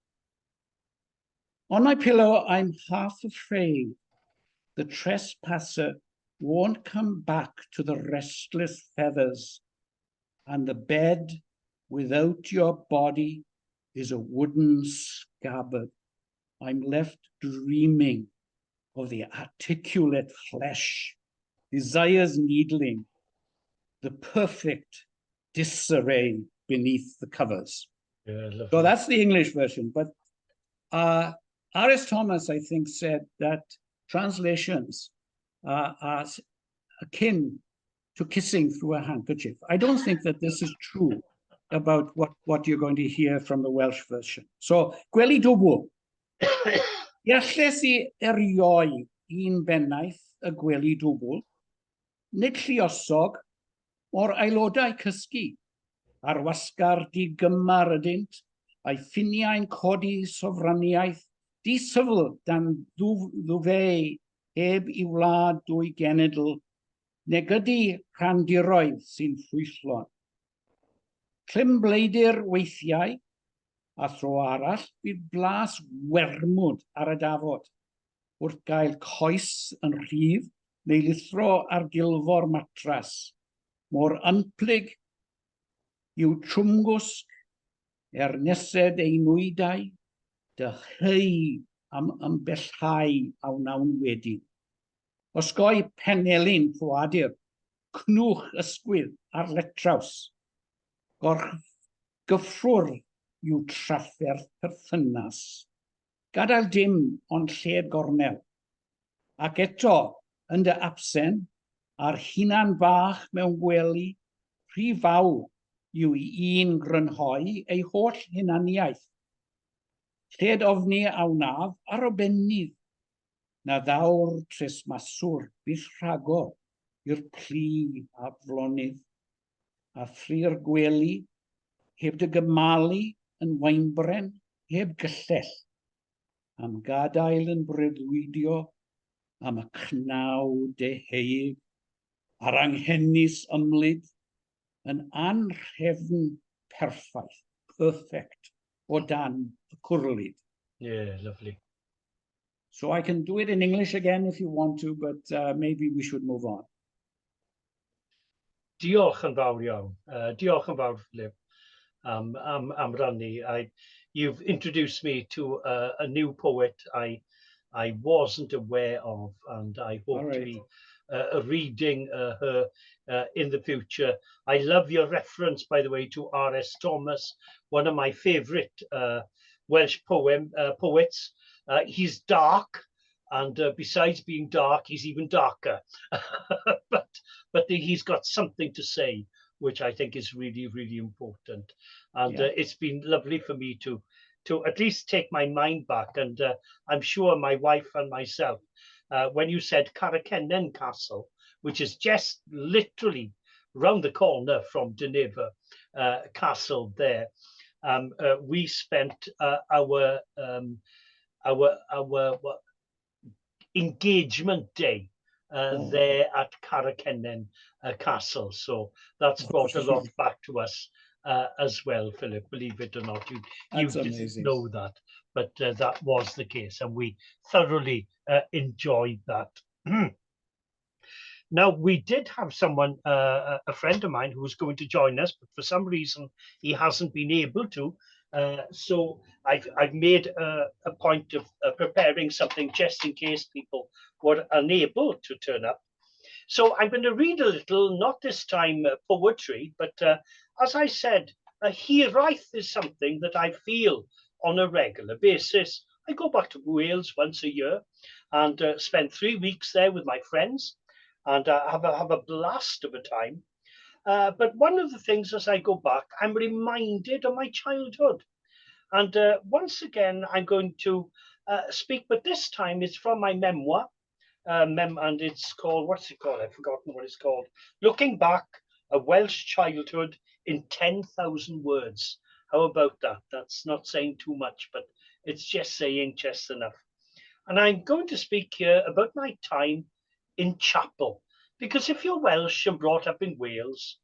On my pillow, I'm half afraid the trespasser won't come back to the restless feathers, and the bed without your body is a wooden scabbard. I'm left dreaming of the articulate flesh, desires needling, the perfect disarray beneath the covers. Yeah, lovely. So that's the English version. But R.S. Thomas, I think, said that translations are akin to kissing through a handkerchief. I don't think that this is true about what you're going to hear from the Welsh version. So, gweli dwbl. Ialles I erioi un bennaeth y gweli dwbl, nid lluosog o'r aelodau cysgu, ar wasgar digymar ydynt, a'i ffiniau'n codi sofraniaeth, disyfl dan ddwfeu heb I wlad dwy genedl, nag ydy rhandiroedd sy'n ffrwythlon. Clym bleidir weithiau, a thro arall, bydd blas wermwd ar y dafod, wrth gael coes yn rhydd neu lithro ar gilfor matras. Mor ymplyg yw trwmgwsg nesed ei nwydau, dy hei am ymbellhau a wnawn wedi. Osgoi penelyn fwadur, cnwch ysgwydd ar letraws, gyffrwr yw trafferth perthynas. Gadael dim ond lled gornel. Ac eto, yn dy absen, a'r hunan bach mewn gwely, rhy fawr yw I un grynhoi ei holl hunaniaeth. Lled ofni a wnaf ar obennydd, na ddawr tresmaswr bydd rhagor i'r pli a flonydd, a ffri'r gwely, heb dy gymalu yn wainbren, heb gyllell, am gadael yn breuddwydio, am y cnaw deheig, a'r anghennus ymlyd, yn anrhefn perffaith, perfect, o dan y cwrlid. Yeah, lovely. So I can do it in English again if you want to, but maybe we should move on. Diolch yn fawr iawn. Diolch yn fawr, Philip, am rannu. You've introduced me to a new poet I wasn't aware of, and I hope to be reading her in the future. I love your reference, by the way, to R.S. Thomas, one of my favourite Welsh poets. He's dark, and besides being dark, he's even darker. but he's got something to say, which I think is really, really important. And it's been lovely for me to at least take my mind back. And I'm sure my wife and myself, when you said Caracennau Castle, which is just literally round the corner from Dynevor Castle there, we spent our engagement day there at Caracennau Castle. So that's brought a lot back to us as well, Philip, believe it or not. You didn't know that, but that was the case, and we thoroughly enjoyed that. Now, we did have someone, a friend of mine, who was going to join us, but for some reason he hasn't been able to. So I've made a point of preparing something just in case people were unable to turn up. So I'm going to read a little, not this time poetry, but as I said, hiraeth is something that I feel on a regular basis. I go back to Wales once a year and spend 3 weeks there with my friends and have a blast of a time. But one of the things as I go back, I'm reminded of my childhood. And once again, I'm going to speak, but this time it's from my memoir, and it's called, what's it called? I've forgotten what it's called. Looking Back, a Welsh Childhood in 10,000 Words. How about that? That's not saying too much, but it's just saying just enough. And I'm going to speak here about my time in chapel. Because if you're Welsh and brought up in Wales,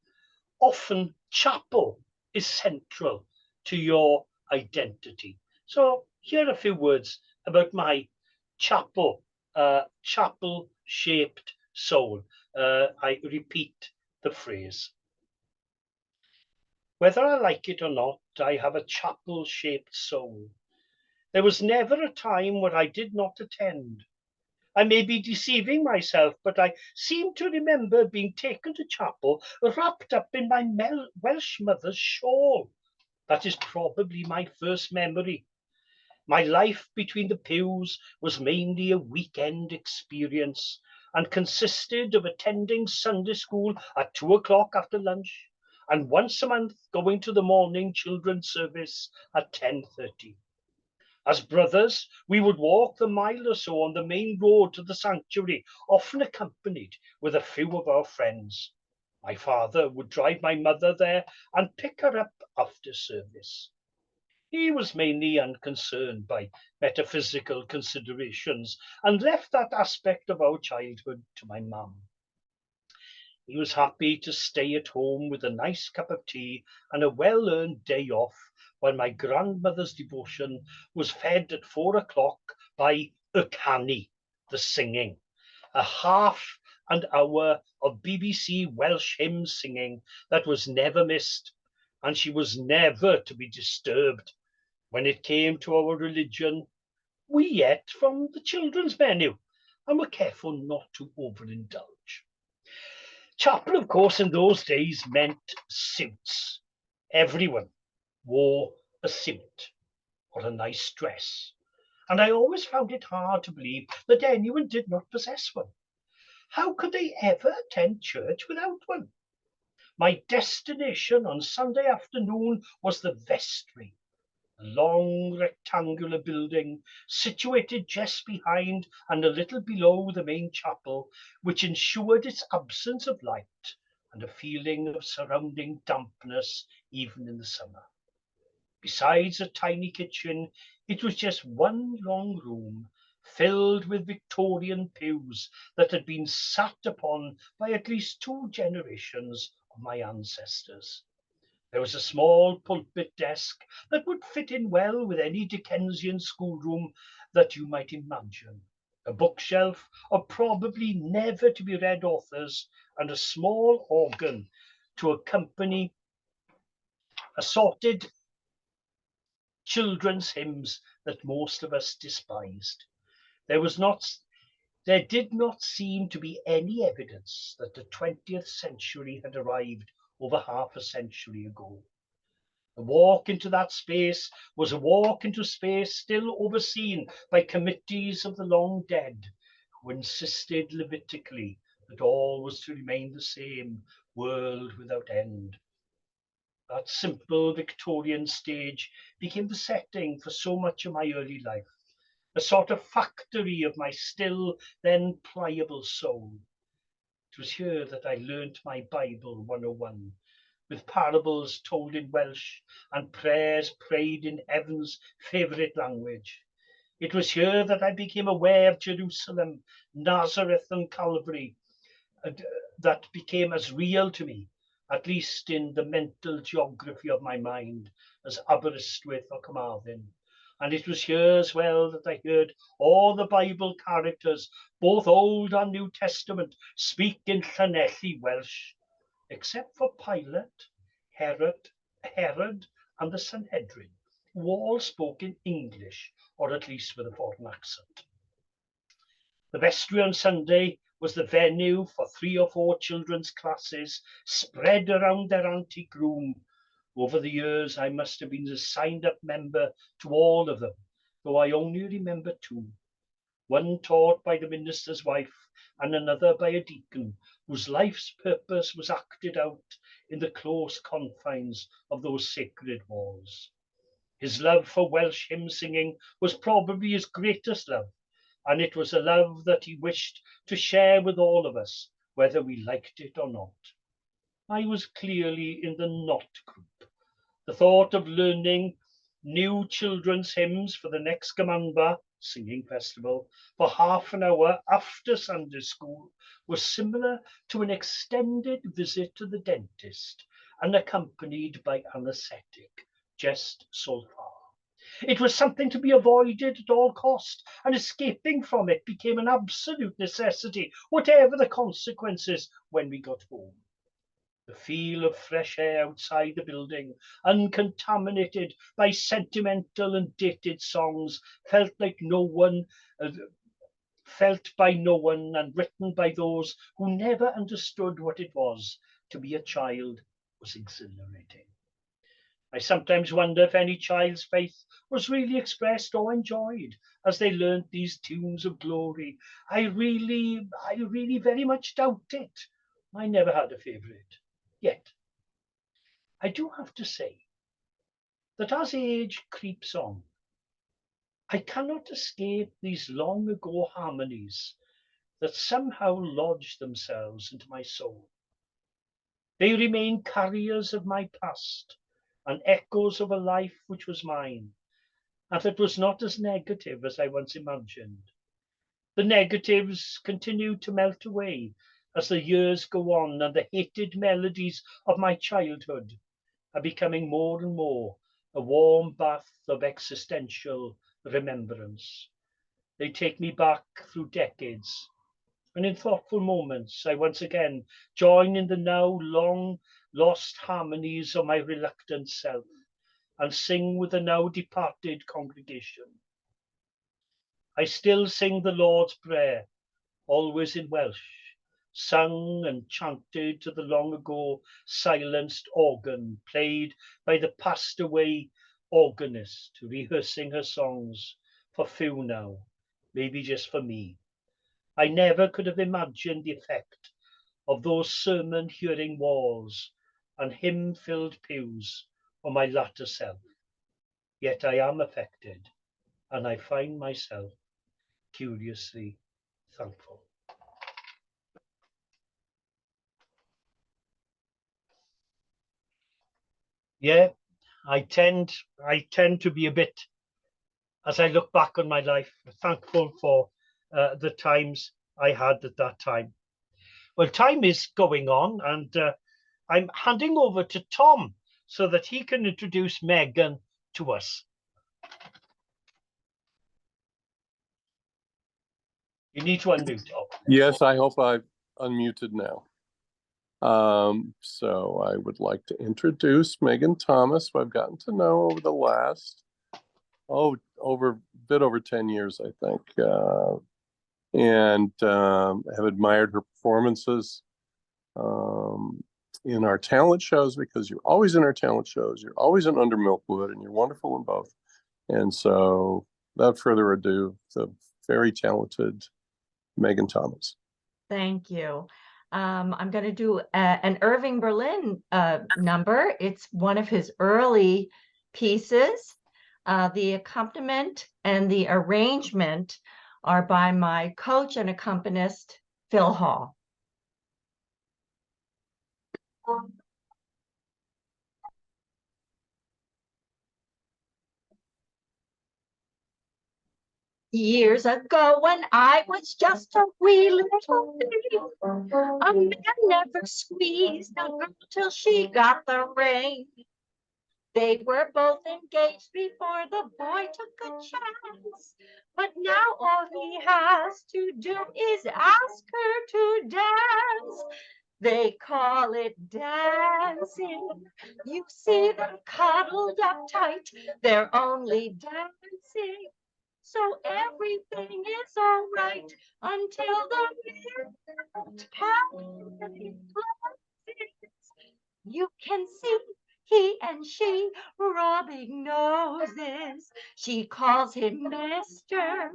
often chapel is central to your identity. So here are a few words about my chapel, chapel-shaped soul. I repeat the phrase. Whether I like it or not, I have a chapel-shaped soul. There was never a time when I did not attend. I may be deceiving myself, but I seem to remember being taken to chapel wrapped up in my Welsh mother's shawl. That is probably my first memory. My life between the pews was mainly a weekend experience and consisted of attending Sunday school at 2 o'clock after lunch and once a month going to the morning children's service at 10:30. As brothers, we would walk the mile or so on the main road to the sanctuary, often accompanied with a few of our friends. My father would drive my mother there and pick her up after service. He was mainly unconcerned by metaphysical considerations and left that aspect of our childhood to my mum. He was happy to stay at home with a nice cup of tea and a well-earned day off while my grandmother's devotion was fed at 4 o'clock by y canu, the singing, a half an hour of BBC Welsh hymn singing that was never missed, and she was never to be disturbed. When it came to our religion, we ate from the children's menu and were careful not to overindulge. Chapel, of course, in those days meant suits. Everyone wore a suit or a nice dress, and I always found it hard to believe that anyone did not possess one. How could they ever attend church without one? My destination on Sunday afternoon was the vestry, a long rectangular building situated just behind and a little below the main chapel, which ensured its absence of light and a feeling of surrounding dampness even in the summer. Besides a tiny kitchen, it was just one long room filled with Victorian pews that had been sat upon by at least 2 generations of my ancestors. There was a small pulpit desk that would fit in well with any Dickensian schoolroom that you might imagine, a bookshelf of probably never to be read authors, and a small organ to accompany assorted children's hymns that most of us despised. There was not There did not seem to be any evidence that the 20th century had arrived over half a century ago. A walk into that space was a walk into space still overseen by committees of the long dead, who insisted Levitically that all was to remain the same, world without end. That simple Victorian stage became the setting for so much of my early life, a sort of factory of my still then pliable soul. It was here that I learnt my Bible 101, with parables told in Welsh and prayers prayed in Evan's favourite language. It was here that I became aware of Jerusalem, Nazareth and Calvary, that became as real to me, at least in the mental geography of my mind, as Aberystwyth or Carmarthen. And it was here as well that I heard all the Bible characters, both Old and New Testament, speak in Llanelli Welsh, except for Pilate, Herod, and the Sanhedrin, who all spoke in English, or at least with a foreign accent. The vestry on Sunday was the venue for 3 or 4 children's classes spread around their antique room. Over the years, I must have been a signed-up member to all of them, though I only remember 2. One taught by the minister's wife, and another by a deacon, whose life's purpose was acted out in the close confines of those sacred walls. His love for Welsh hymn singing was probably his greatest love, and it was a love that he wished to share with all of us, whether we liked it or not. I was clearly in the not group. The thought of learning new children's hymns for the next Gymanfa singing festival for half an hour after Sunday school was similar to an extended visit to the dentist, unaccompanied by anaesthetic, just so far. It was something to be avoided at all cost, and escaping from it became an absolute necessity, whatever the consequences when we got home. The feel of fresh air outside the building, uncontaminated by sentimental and dated songs, felt by no one and written by those who never understood what it was to be a child, was exhilarating. I sometimes wonder if any child's faith was really expressed or enjoyed as they learnt these tunes of glory. I really very much doubt it. I never had a favourite. Yet, I do have to say that as age creeps on, I cannot escape these long ago harmonies that somehow lodge themselves into my soul. They remain carriers of my past and echoes of a life which was mine, and that was not as negative as I once imagined. The negatives continue to melt away as the years go on, and the hated melodies of my childhood are becoming more and more a warm bath of existential remembrance. They take me back through decades, and in thoughtful moments I once again join in the now long lost harmonies of my reluctant self, and sing with the now departed congregation. I still sing the Lord's Prayer, always in Welsh, sung and chanted to the long ago silenced organ, played by the passed away organist, rehearsing her songs for few now, maybe just for me. I never could have imagined the effect of those sermon hearing walls and hymn filled pews on my latter self. Yet I am affected, and I find myself curiously thankful. Yeah, I tend to be a bit, as I look back on my life, thankful for the times I had at that time. Well, time is going on, and I'm handing over to Tom so that he can introduce Megan to us. You need to unmute, Tom. Yes, I hope I've unmuted now. So I would like to introduce Megan Thomas, who I've gotten to know over the last, over a bit over 10 years, I think, and have admired her performances in our talent shows, because you're always in our talent shows, you're always in Under Milkwood, and you're wonderful in both. And so, without further ado, the very talented Megan Thomas. Thank you. I'm going to do an Irving Berlin number. It's one of his early pieces. The accompaniment and the arrangement are by my coach and accompanist, Phil Hall. Years ago, when I was just a wee little thing, a man never squeezed a girl till she got the ring. They were both engaged before the boy took a chance. But now all he has to do is ask her to dance. They call it dancing. You see them cuddled up tight. They're only dancing. So everything is all right until the midnight party closes. You can see he and she rubbing noses. She calls him Mister.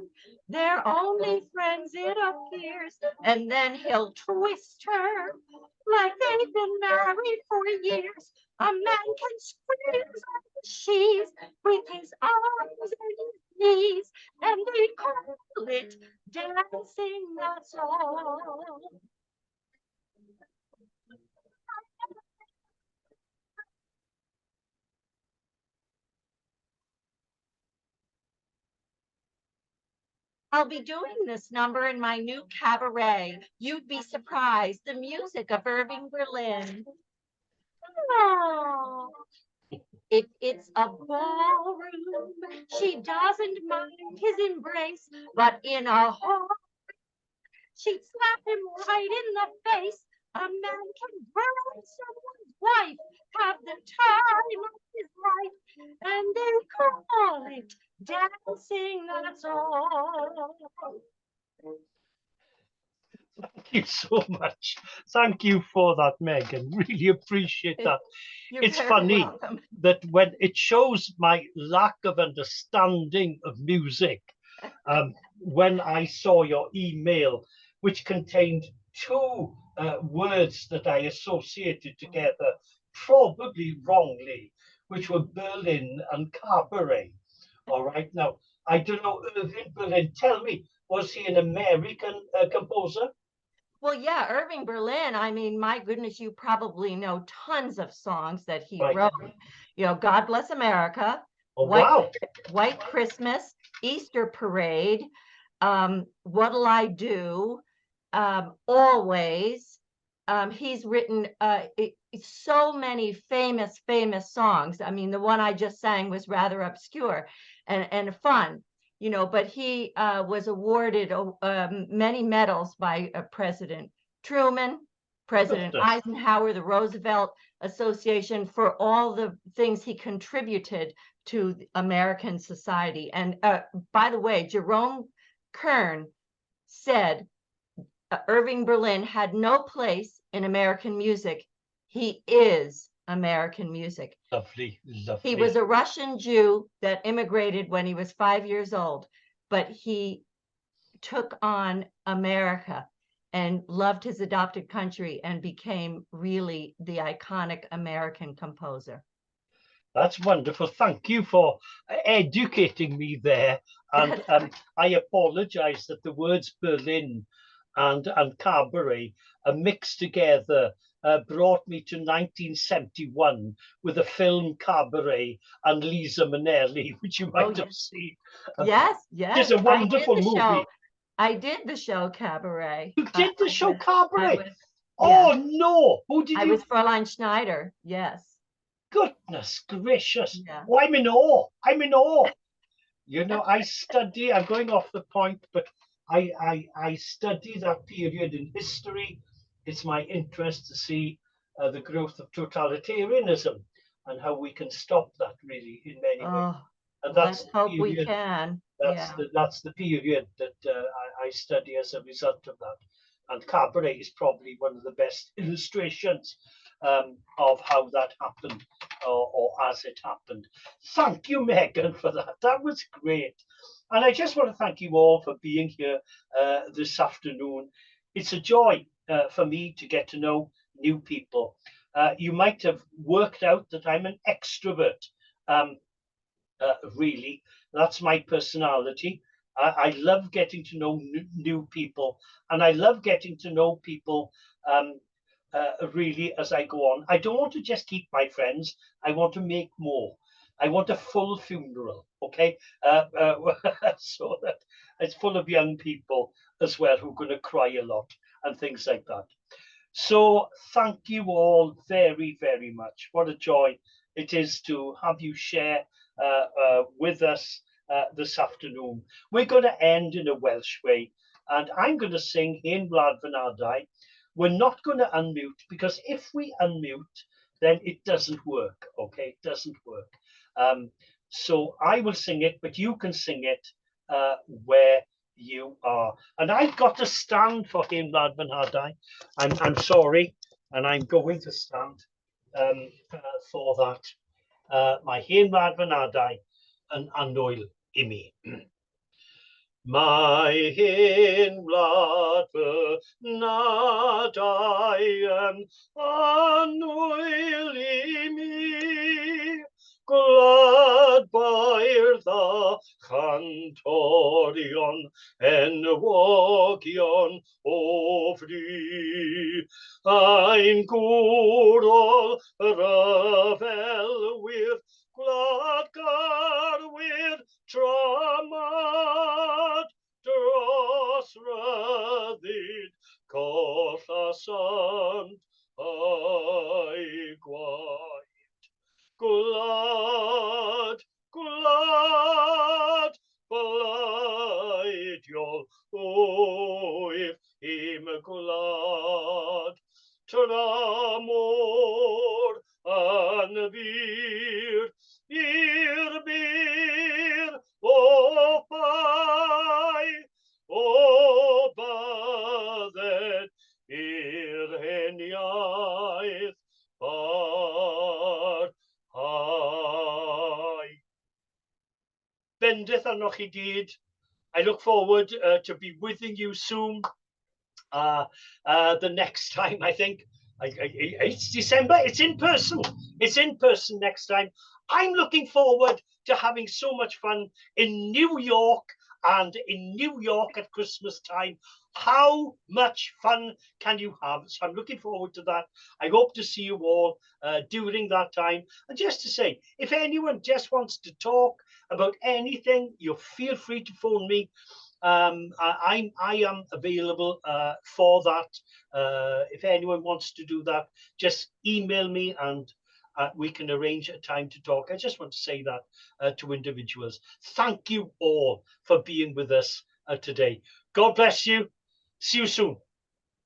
They're only friends, it appears. And then he'll twist her like they've been married for years. A man can squeeze on she's with his arms and his knees, and they call it dancing, that's all. I'll be doing this number in my new cabaret. You'd be surprised. The music of Irving Berlin. Oh, it's a ballroom. She doesn't mind his embrace, but in a hall, she'd slap him right in the face. A man can burn someone's wife, have the time of his life, and they call it dancing, that's all. Thank you so much. Thank you for that, Megan. Really appreciate that. You're It's very funny welcome. that when it shows my lack of understanding of music, when I saw your email, which contained two words that I associated together, probably wrongly, which were Berlin and cabaret. All right. Now, I don't know, Irving Berlin, tell me, was he an American composer? Well, yeah, Irving Berlin, I mean, my goodness, you probably know tons of songs that he Right. wrote. You know, God Bless America, Oh, wow. White Christmas, Easter Parade, What'll I Do, Always. He's written so many famous songs. I mean, the one I just sang was rather obscure and fun, you know, but he was awarded many medals by President Truman, President Eisenhower, the Roosevelt Association, for all the things he contributed to American society. And by the way, Jerome Kern said Irving Berlin had no place in American music. He is American music. Lovely, lovely. He was a Russian Jew that immigrated when he was 5 years old, but he took on America and loved his adopted country and became really the iconic American composer. That's wonderful. Thank you for educating me there. And I apologize that the words Berlin and cabaret are mixed together. Brought me to 1971 with the film Cabaret and Lisa Minnelli, which you might have seen. Yes. It's a wonderful movie. I did the show Cabaret. You did the show Cabaret? Oh, no. Who did you? I was Fräulein Schneider, yes. Goodness gracious. Yeah. Oh, I'm in awe. I'm in awe. You know, I study, I'm going off the point, but I study that period in history. It's my interest to see the growth of totalitarianism and how we can stop that really in many ways. And let's hope we can. That's the period that I study as a result of that. And cabaret is probably one of the best illustrations of how that happened or as it happened. Thank you, Megan, for that. That was great. And I just want to thank you all for being here this afternoon. It's a joy for me to get to know new people. You might have worked out that I'm an extrovert. Really, that's my personality. I love getting to know new people, and I love getting to know people really as I go on. I don't want to just keep my friends. I want to make more. I want a full funeral, okay? So that it's full of young people as well who are going to cry a lot and things like that. So thank you all very, very much. What a joy it is to have you share with us this afternoon. We're going to end in a Welsh way, and I'm going to sing Hen Wlad Fy Nadau. We're not going to unmute, because if we unmute, then it doesn't work, okay? It doesn't work. So I will sing it, but you can sing it where you are. And I've got to stand for Hen Wlad Fy Nadau. I'm sorry, and I'm going to stand for that. Mae Hen Wlad Fy Nadau yn annwyl I mi. Mae hen wlad fy nadau yn annwyl I mi, gwlad bairdd a chantorion, enwogion o fri. Ein gwrol yr yfelwyr, gwlad garwyr tramad, dros ryddid coll a sant a'i gwaed. Gwlad, gwlad, balaidiol, wyf I'm gwlad, tramor yn fyr, i'r byr o bai, o bydded i'r heniaeth barhau. Bendith arnoch chi gyd. I look forward to be with you soon. The next time, I think. It's December. It's in person. It's in person next time. I'm looking forward to having so much fun in New York, and in New York at Christmas time. How much fun can you have? So I'm looking forward to that. I hope to see you all during that time. And just to say, if anyone just wants to talk about anything, you feel free to phone me. I am available for that. If anyone wants to do that, just email me and we can arrange a time to talk. I just want to say that to individuals. Thank you all for being with us today. God bless you. See you soon.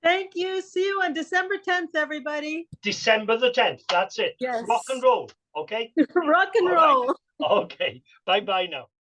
Thank you. See you on December 10th, everybody. December the 10th. That's it. Yes. Rock and roll. Okay. Rock and All right. roll. Okay. Bye-bye now.